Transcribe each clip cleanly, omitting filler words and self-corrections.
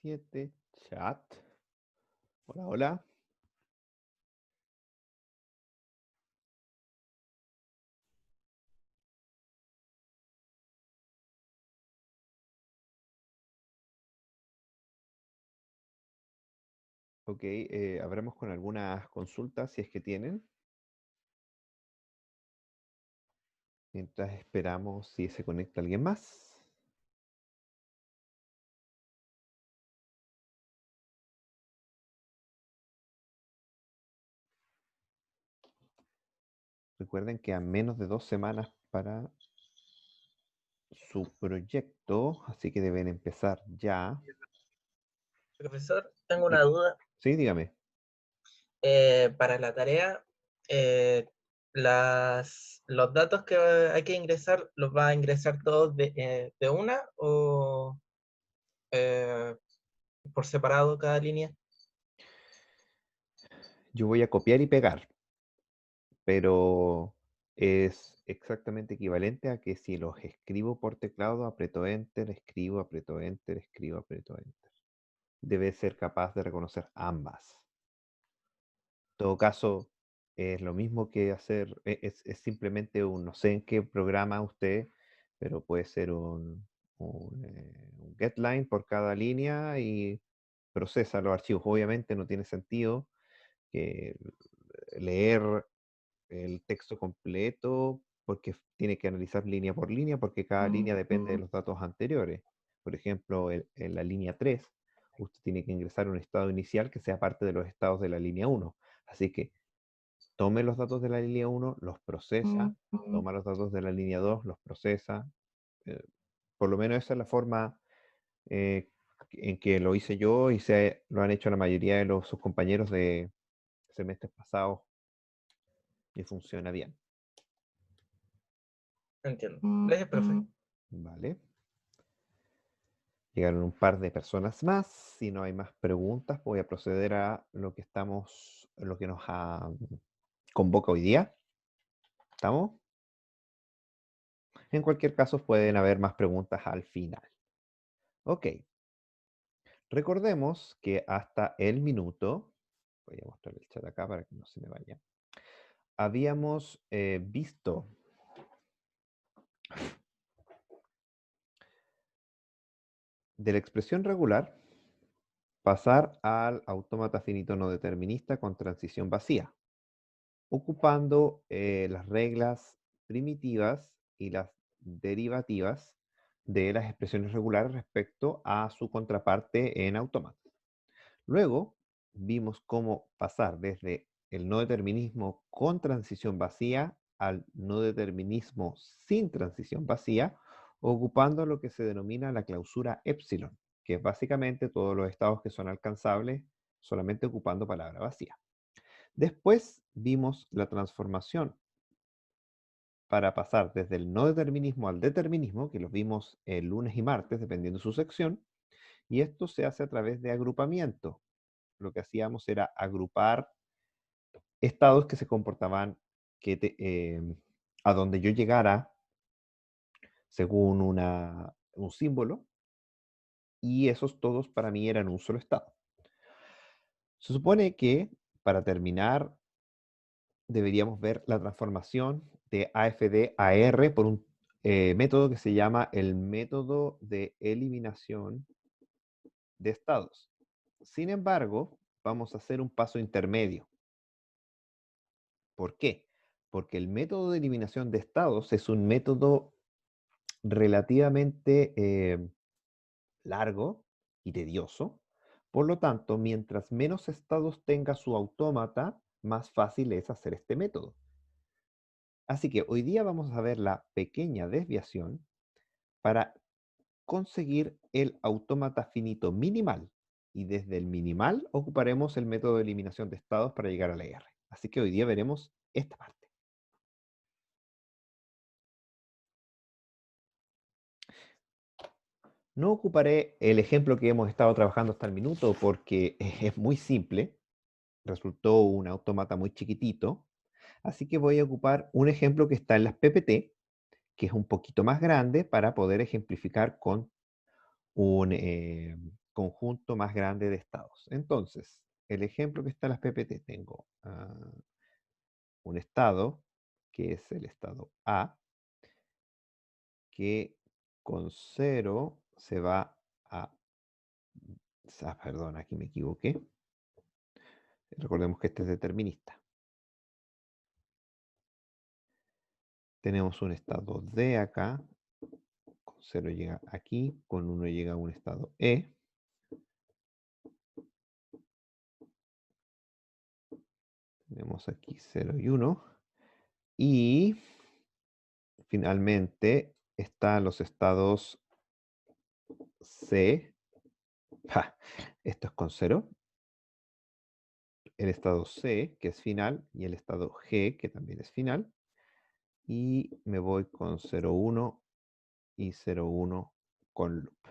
7 chat. Hola, hola. Ok, abramos con algunas consultas si es que tienen. Mientras esperamos si se conecta alguien más. Recuerden que a menos de 2 semanas para su proyecto, así que deben empezar ya. Profesor, tengo una Di- duda. Sí, dígame. Para la tarea, eh, los datos que hay que ingresar, ¿los va a ingresar todos de una o eh, por separado cada línea? Yo voy a copiar y pegar, pero es exactamente equivalente a que si los escribo por teclado, aprieto Enter, escribo, aprieto Enter, escribo, aprieto Enter. Debe ser capaz de reconocer ambas. Todo caso, es lo mismo que hacer, es simplemente no sé en qué programa usted, pero puede ser un getline por cada línea y procesa los archivos. Obviamente no tiene sentido que leer el texto completo porque tiene que analizar línea por línea porque cada línea depende de los datos anteriores. Por ejemplo, en la línea 3, usted tiene que ingresar un estado inicial que sea parte de los estados de la línea 1. Así que tome los datos de la línea 1, los procesa, toma los datos de la línea 2, los procesa. eh, por lo menos esa es la forma eh, en que lo hice yo y lo han hecho la mayoría de sus compañeros de semestres pasados y funciona bien. Entiendo. Gracias, profe. ¿Vale? Llegaron un par de personas más. Si no hay más preguntas, voy a proceder a lo que nos convoca hoy día. ¿Estamos? En cualquier caso, pueden haber más preguntas al final. Ok. Recordemos que hasta el minuto, voy a mostrar el chat acá para que no se me vaya, habíamos visto de la expresión regular pasar al autómata finito no determinista con transición vacía, ocupando las reglas primitivas y las derivativas de las expresiones regulares respecto a su contraparte en autómata. Luego vimos cómo pasar desde el no determinismo con transición vacía al no determinismo sin transición vacía, ocupando lo que se denomina la clausura epsilon, que es básicamente todos los estados que son alcanzables solamente ocupando palabra vacía. Después vimos la transformación para pasar desde el no determinismo al determinismo, que los vimos el lunes y martes, dependiendo de su sección, y esto se hace a través de agrupamiento. Lo que hacíamos era agrupar estados que se comportaban a donde yo llegara según un símbolo, y esos todos para mí eran un solo estado. Se supone que para terminar deberíamos ver la transformación de AFD a R por un método que se llama el método de eliminación de estados. Sin embargo, vamos a hacer un paso intermedio. ¿Por qué? Porque el método de eliminación de estados es un método relativamente largo y tedioso. Por lo tanto, mientras menos estados tenga su autómata, más fácil es hacer este método. Así que hoy día vamos a ver la pequeña desviación para conseguir el autómata finito minimal. Y desde el minimal ocuparemos el método de eliminación de estados para llegar a la R. Así que hoy día veremos esta parte. No ocuparé el ejemplo que hemos estado trabajando hasta el minuto porque es muy simple. Resultó un autómata muy chiquitito. Así que voy a ocupar un ejemplo que está en las PPT, que es un poquito más grande para poder ejemplificar con un conjunto más grande de estados. Entonces, el ejemplo que está en las PPT, tengo un estado, que es el estado A, que con 0 se va a... perdón, aquí me equivoqué. Recordemos que este es determinista. Tenemos un estado D acá, con 0 llega aquí, con 1 llega a un estado E. Tenemos aquí 0 y 1. Y finalmente están los estados C. Esto es con 0. El estado C, que es final, y el estado G, que también es final. Y me voy con 0, 1 y 0, 1 con loop.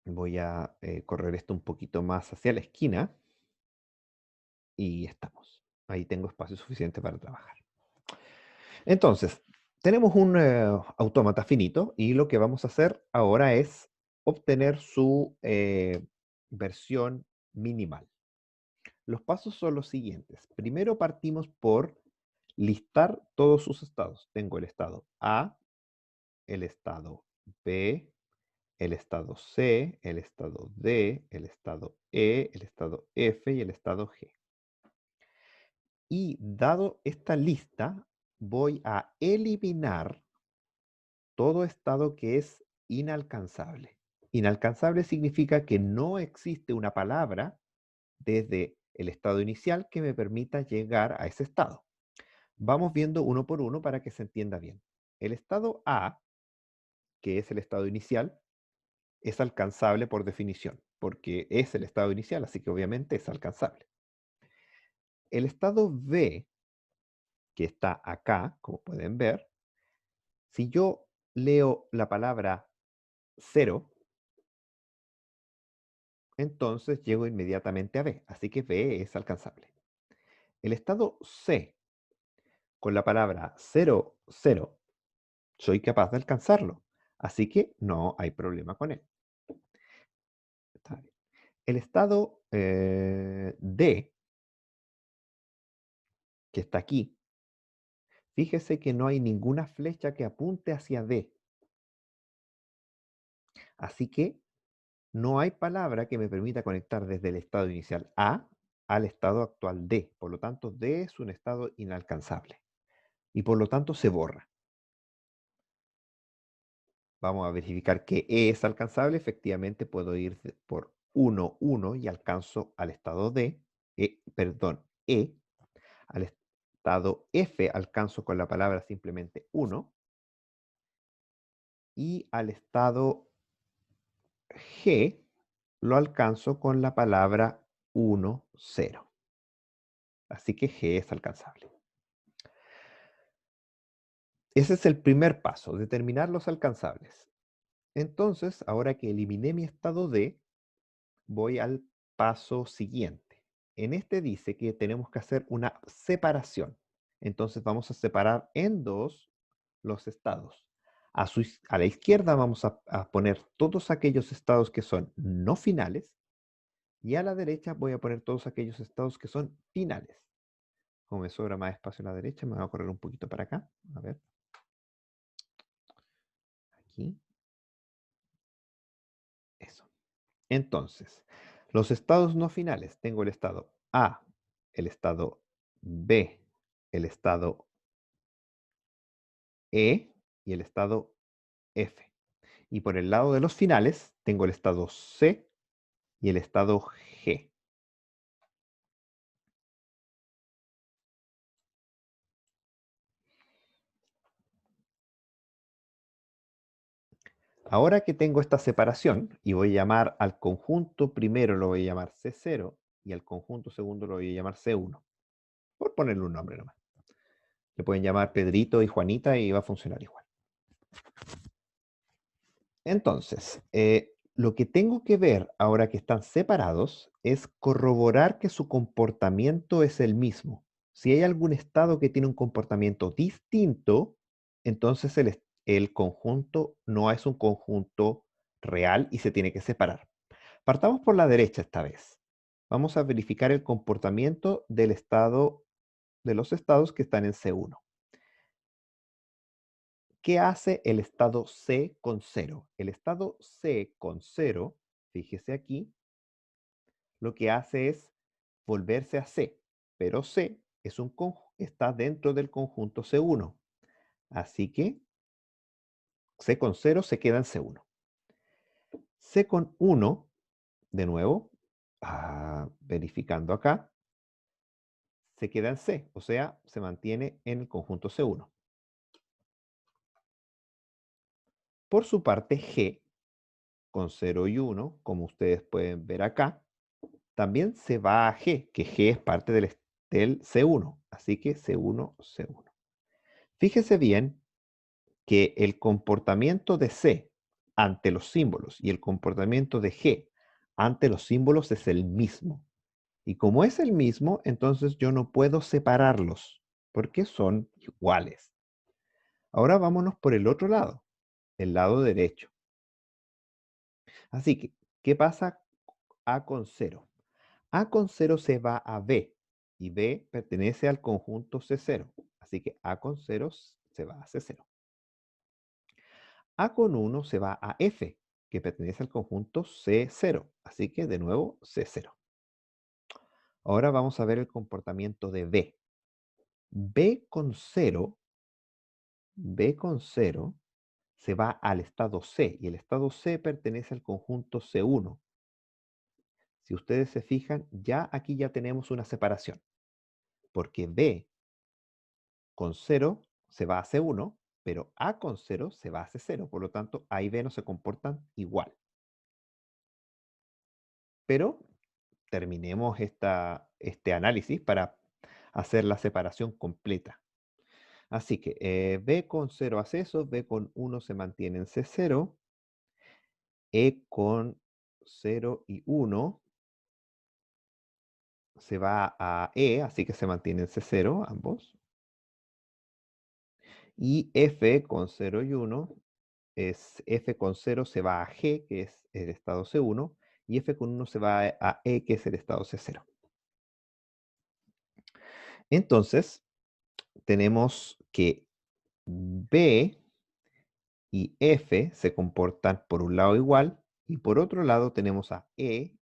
Voy a correr esto un poquito más hacia la esquina. Y estamos. Ahí tengo espacio suficiente para trabajar. Entonces, tenemos un autómata finito y lo que vamos a hacer ahora es obtener su versión minimal. Los pasos son los siguientes. Primero partimos por listar todos sus estados. Tengo el estado A, el estado B, el estado C, el estado D, el estado E, el estado F y el estado G. Y dado esta lista, voy a eliminar todo estado que es inalcanzable. Inalcanzable significa que no existe una palabra desde el estado inicial que me permita llegar a ese estado. Vamos viendo uno por uno para que se entienda bien. El estado A, que es el estado inicial, es alcanzable por definición, porque es el estado inicial, así que obviamente es alcanzable. El estado B, que está acá, como pueden ver, si yo leo la palabra 0, entonces llego inmediatamente a B, así que B es alcanzable. El estado C, con la palabra 0, 0, soy capaz de alcanzarlo, así que no hay problema con él. Está bien. El estado D, que está aquí, fíjese que no hay ninguna flecha que apunte hacia D, así que no hay palabra que me permita conectar desde el estado inicial A al estado actual D. Por lo tanto, D es un estado inalcanzable y por lo tanto se borra. Vamos a verificar que E es alcanzable. Efectivamente, puedo ir por 1, 1 y alcanzo al estado D. Perdón, E. Al estado F alcanzo con la palabra simplemente 1. Y al estado G lo alcanzo con la palabra 1, 0. Así que G es alcanzable. Ese es el primer paso, determinar los alcanzables. Entonces, ahora que eliminé mi estado D, voy al paso siguiente. En este dice que tenemos que hacer una separación. Entonces vamos a separar en dos los estados. A la izquierda vamos a poner todos aquellos estados que son no finales y a la derecha voy a poner todos aquellos estados que son finales. Como me sobra más espacio a la derecha, me voy a correr un poquito para acá. A ver. Aquí. Eso. Entonces, los estados no finales. Tengo el estado A, el estado B, el estado E y el estado F. Y por el lado de los finales, tengo el estado C y el estado G. Ahora que tengo esta separación, y voy a llamar al conjunto primero, lo voy a llamar C0, y al conjunto segundo lo voy a llamar C1, por ponerle un nombre nomás. Le pueden llamar Pedrito y Juanita y va a funcionar igual. Entonces, lo que tengo que ver ahora que están separados es corroborar que su comportamiento es el mismo. Si hay algún estado que tiene un comportamiento distinto, entonces el conjunto no es un conjunto real y se tiene que separar. Partamos por la derecha esta vez. Vamos a verificar el comportamiento del estado, de los estados que están en C1. ¿Qué hace el estado C con 0? El estado C con 0, fíjese aquí, lo que hace es volverse a C, pero C es está dentro del conjunto C1. Así que C con 0 se queda en C1. C con 1, de nuevo, verificando acá, se queda en C, o sea, se mantiene en el conjunto C1. Por su parte, G con 0 y 1, como ustedes pueden ver acá, también se va a G, que G es parte del C1, así que C1, C1. Fíjese bien que el comportamiento de C ante los símbolos y el comportamiento de G ante los símbolos es el mismo. Y como es el mismo, entonces yo no puedo separarlos, porque son iguales. Ahora vámonos por el otro lado, el lado derecho. Así que, ¿qué pasa A con 0? A con 0 se va a B, y B pertenece al conjunto C0. Así que A con 0 se va a C0. A con 1 se va a F, que pertenece al conjunto C0. Así que de nuevo C0. Ahora vamos a ver el comportamiento de B. B con 0 se va al estado C y el estado C pertenece al conjunto C1. Si ustedes se fijan, ya aquí ya tenemos una separación, porque B con 0 se va a C1, pero A con 0 se va a C0, por lo tanto A y B no se comportan igual. Pero terminemos este análisis para hacer la separación completa. Así que B con 0 hace eso, B con 1 se mantiene en C0, E con 0 y 1 se va a E, así que se mantiene en C0 ambos. Y F con 0 y 1 es F con 0 se va a G, que es el estado C1, y F con 1 se va a E, que es el estado C0. Entonces, tenemos que B y F se comportan por un lado igual, y por otro lado tenemos a E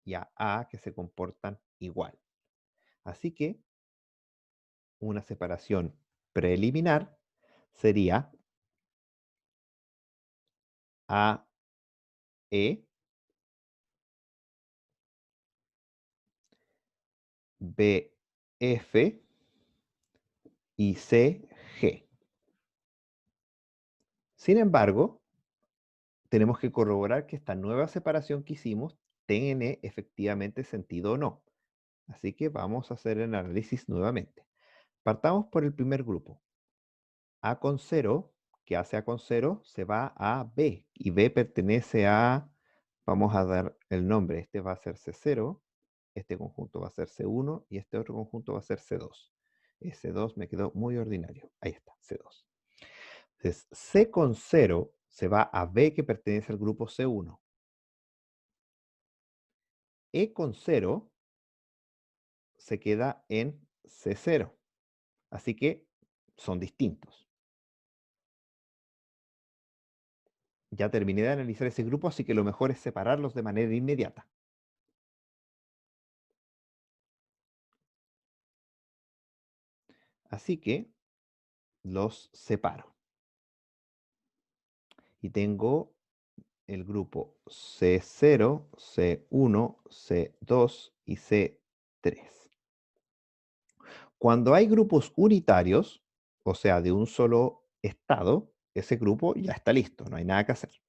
y a A que se comportan igual. Así que una separación preliminar sería A, E, B, F y C, G. Sin embargo, tenemos que corroborar que esta nueva separación que hicimos tiene efectivamente sentido o no. Así que vamos a hacer el análisis nuevamente. Partamos por el primer grupo. A con 0, que hace A con 0, se va a B. Y B pertenece a, vamos a dar el nombre, este va a ser C0, este conjunto va a ser C1 y este otro conjunto va a ser C2. C2 me quedó muy ordinario. Ahí está, C2. Entonces, C con 0 se va a B que pertenece al grupo C1. E con 0 se queda en C0. Así que son distintos. Ya terminé de analizar ese grupo, así que lo mejor es separarlos de manera inmediata. Así que los separo. Y tengo el grupo C0, C1, C2 y C3. Cuando hay grupos unitarios, o sea, de un solo estado, ese grupo ya está listo, no hay nada que hacer.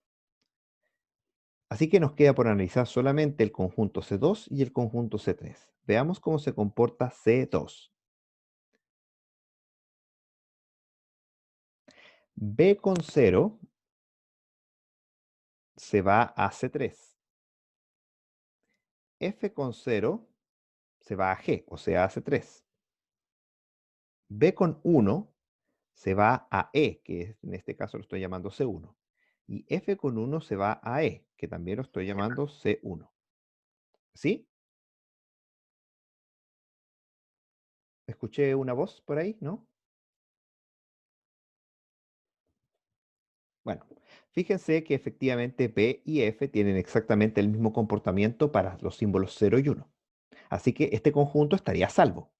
Así que nos queda por analizar solamente el conjunto C2 y el conjunto C3. Veamos cómo se comporta C2. B con 0 se va a C3. F con 0 se va a G, o sea, a C3. B con 1 se va a E, que en este caso lo estoy llamando C1. Y F con 1 se va a E, que también lo estoy llamando C1. ¿Sí? ¿Escuché una voz por ahí? ¿No? Bueno, fíjense que efectivamente P y F tienen exactamente el mismo comportamiento para los símbolos 0 y 1. Así que este conjunto estaría a salvo.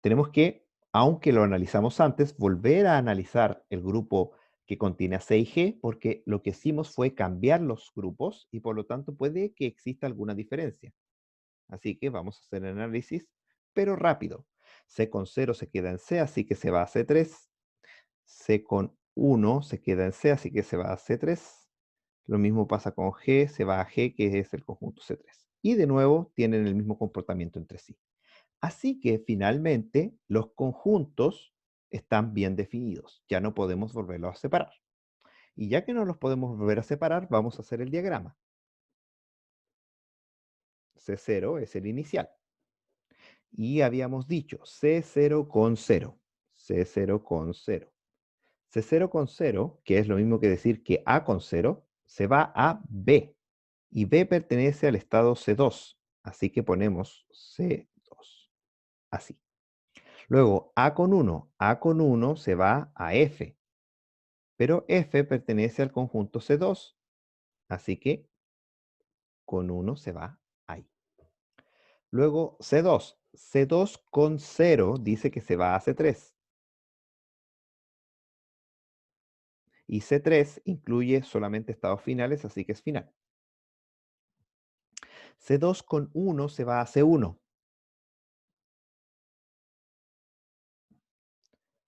Tenemos que, aunque lo analizamos antes, volver a analizar el grupo que contiene a C y G, porque lo que hicimos fue cambiar los grupos y por lo tanto puede que exista alguna diferencia. Así que vamos a hacer el análisis, pero rápido. C con 0 se queda en C, así que se va a C3. C con 1 se queda en C, así que se va a C3. Lo mismo pasa con G, se va a G, que es el conjunto C3. Y de nuevo tienen el mismo comportamiento entre sí. Así que finalmente los conjuntos están bien definidos. Ya no podemos volverlos a separar. Y ya que no los podemos volver a separar, vamos a hacer el diagrama. C0 es el inicial. Y habíamos dicho C0 con 0. C0 con 0. C0 con 0, que es lo mismo que decir que A con 0, se va a B. Y B pertenece al estado C2. Así que ponemos C2. Así. Luego, A con 1 se va a F, pero F pertenece al conjunto C2, así que con 1 se va ahí. Luego, C2. C2 con 0 dice que se va a C3. Y C3 incluye solamente estados finales, así que es final. C2 con 1 se va a C1.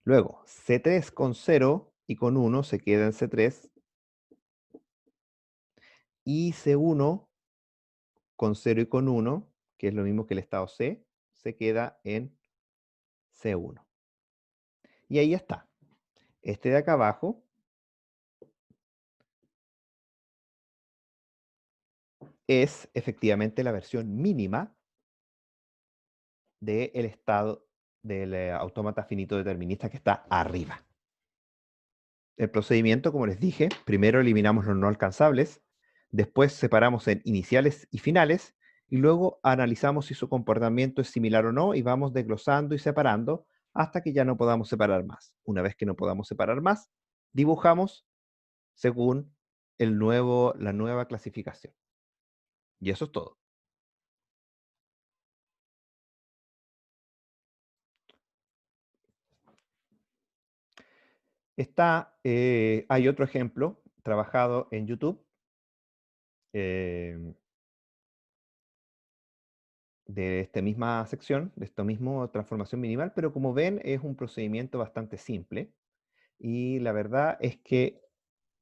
Luego, C3 con 0 y con 1 se queda en C3. Y C1 con 0 y con 1, que es lo mismo que el estado C, se queda en C1. Y ahí está. Este de acá abajo es efectivamente la versión mínima del estado del autómata finito determinista que está arriba. El procedimiento, como les dije, primero eliminamos los no alcanzables, después separamos en iniciales y finales, y luego analizamos si su comportamiento es similar o no, y vamos desglosando y separando hasta que ya no podamos separar más. Una vez que no podamos separar más, dibujamos según la nueva clasificación. Y eso es todo. Hay otro ejemplo trabajado en YouTube eh, de esta misma sección, de esta misma transformación minimal, pero como ven es un procedimiento bastante simple y la verdad es que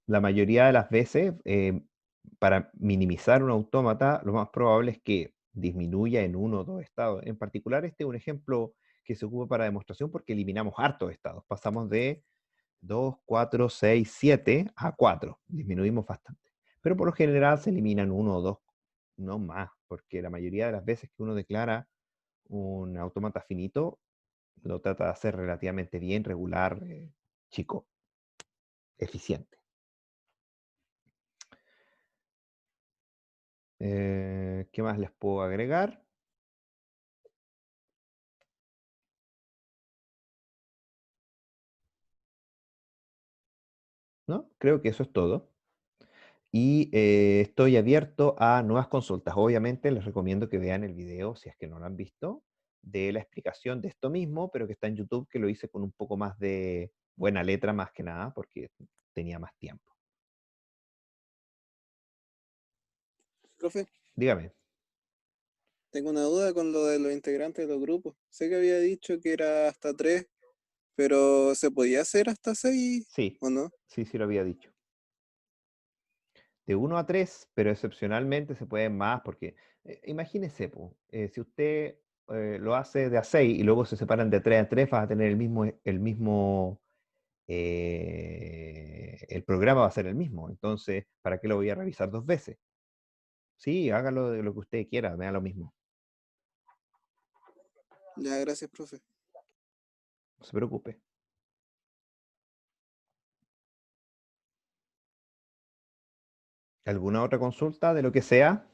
la mayoría de las veces para minimizar un autómata lo más probable es que disminuya en uno o dos estados. En particular este es un ejemplo que se ocupa para demostración porque eliminamos hartos estados. Pasamos de 2, 4, 6, 7 a 4. Disminuimos bastante. Pero por lo general se eliminan uno o dos, no más, porque la mayoría de las veces que uno declara un autómata finito, lo trata de hacer relativamente bien, regular, chico, eficiente. ¿Qué más les puedo agregar? ¿No? Creo que eso es todo. Y estoy abierto a nuevas consultas. Obviamente les recomiendo que vean el video, si es que no lo han visto, de la explicación de esto mismo, pero que está en YouTube, que lo hice con un poco más de buena letra, más que nada, porque tenía más tiempo. Profe, Dígame. tengo una duda con lo de los integrantes de los grupos. Sé que había dicho que era hasta 3, pero ¿se podía hacer hasta 6 Sí, o no? sí lo había dicho. De 1 a 3, pero excepcionalmente se pueden más, porque imagínese, po, si usted lo hace de a 6 y luego se separan de 3 a 3, vas a tener el programa va a ser el mismo. Entonces, ¿para qué lo voy a revisar dos veces? Sí, hágalo de lo que usted quiera, me da lo mismo. Ya, gracias, profe. No se preocupe. ¿Alguna otra consulta de lo que sea?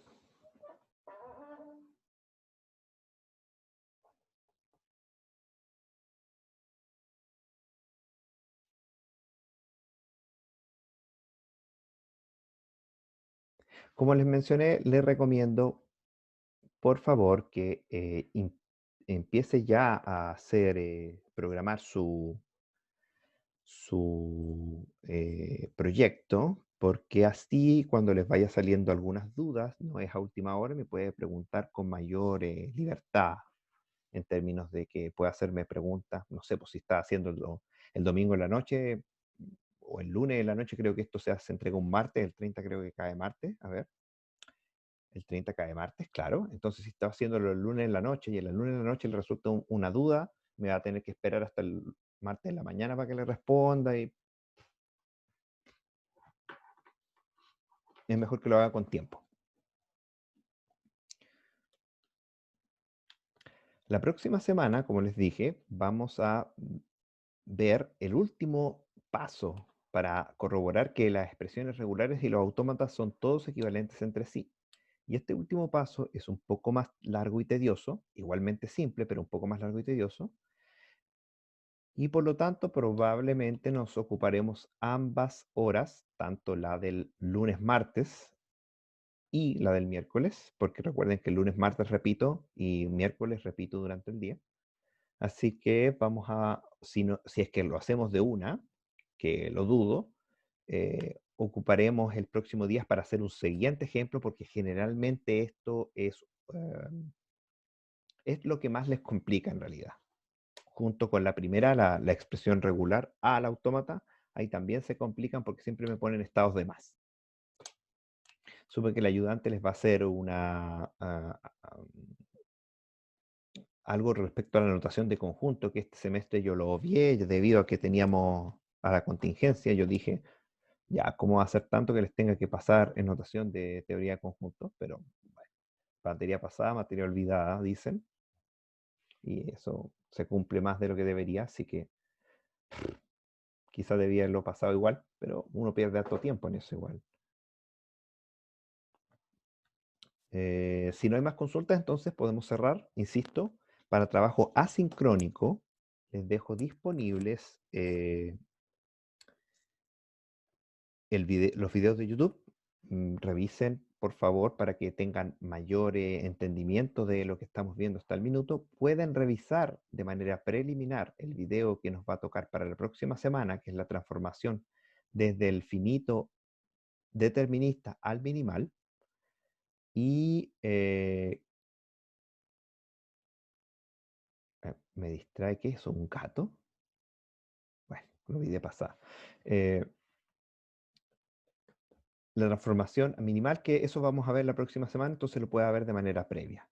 Como les mencioné, les recomiendo, por favor, que empiece ya a hacer, programar su proyecto, porque así cuando les vaya saliendo algunas dudas, no es a última hora, me puede preguntar con mayor libertad en términos de que pueda hacerme preguntas, no sé, pues si está haciendo el domingo en la noche o el lunes en la noche, creo que esto se entrega un martes, el 30 creo que cae martes, a ver. El 30 cae martes, claro. Entonces, si está haciéndolo el lunes en la noche y el lunes en la noche le resulta una duda, me va a tener que esperar hasta el martes en la mañana para que le responda y es mejor que lo haga con tiempo. La próxima semana, como les dije, vamos a ver el último paso para corroborar que las expresiones regulares y los autómatas son todos equivalentes entre sí. Y este último paso es un poco más largo y tedioso, igualmente simple, pero un poco más largo y tedioso. Y por lo tanto, probablemente nos ocuparemos ambas horas, tanto la del lunes-martes y la del miércoles, porque recuerden que el lunes-martes repito y miércoles repito durante el día. Así que vamos a, si es que lo hacemos de una, que lo dudo, ocuparemos el próximo día para hacer un siguiente ejemplo, porque generalmente esto es lo que más les complica en realidad. Junto con la primera, la expresión regular al autómata, ahí también se complican porque siempre me ponen estados de más. Supe que el ayudante les va a hacer algo respecto a la notación de conjunto, que este semestre yo lo obvié debido a que teníamos a la contingencia. Yo dije, ya, ¿cómo va a ser tanto que les tenga que pasar en notación de teoría de conjunto? Pero, bueno, materia pasada, materia olvidada, dicen. Y eso se cumple más de lo que debería, así que quizá debía haberlo pasado igual, pero uno pierde harto tiempo en eso igual. Si no hay más consultas, entonces podemos cerrar, insisto, para trabajo asincrónico. Les dejo disponibles los videos de YouTube. Revisen, por favor, para que tengan mayor entendimiento de lo que estamos viendo hasta el minuto. Pueden revisar de manera preliminar el video que nos va a tocar para la próxima semana, que es la transformación desde el finito determinista al minimal. Y me distrae, ¿qué es eso? ¿Un gato? Bueno, lo vi de pasada. La transformación minimal, que eso vamos a ver la próxima semana, entonces lo puede ver de manera previa.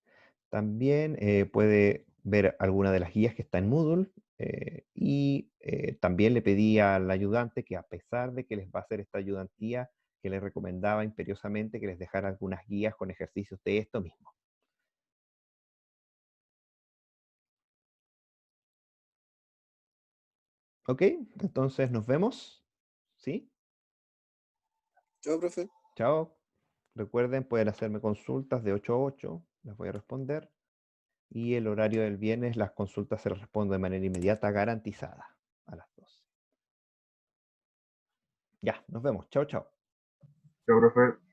También puede ver alguna de las guías que está en Moodle y también le pedí al ayudante que a pesar de que les va a hacer esta ayudantía, que les recomendaba imperiosamente que les dejara algunas guías con ejercicios de esto mismo. ¿Ok? Entonces nos vemos. ¿Sí? Chao, profe. Chao. Recuerden, pueden hacerme consultas de 8 a 8, las voy a responder. Y el horario del viernes, las consultas se les responden de manera inmediata, garantizada, a las 12. Ya, nos vemos. Chao, chao. Chao, profe.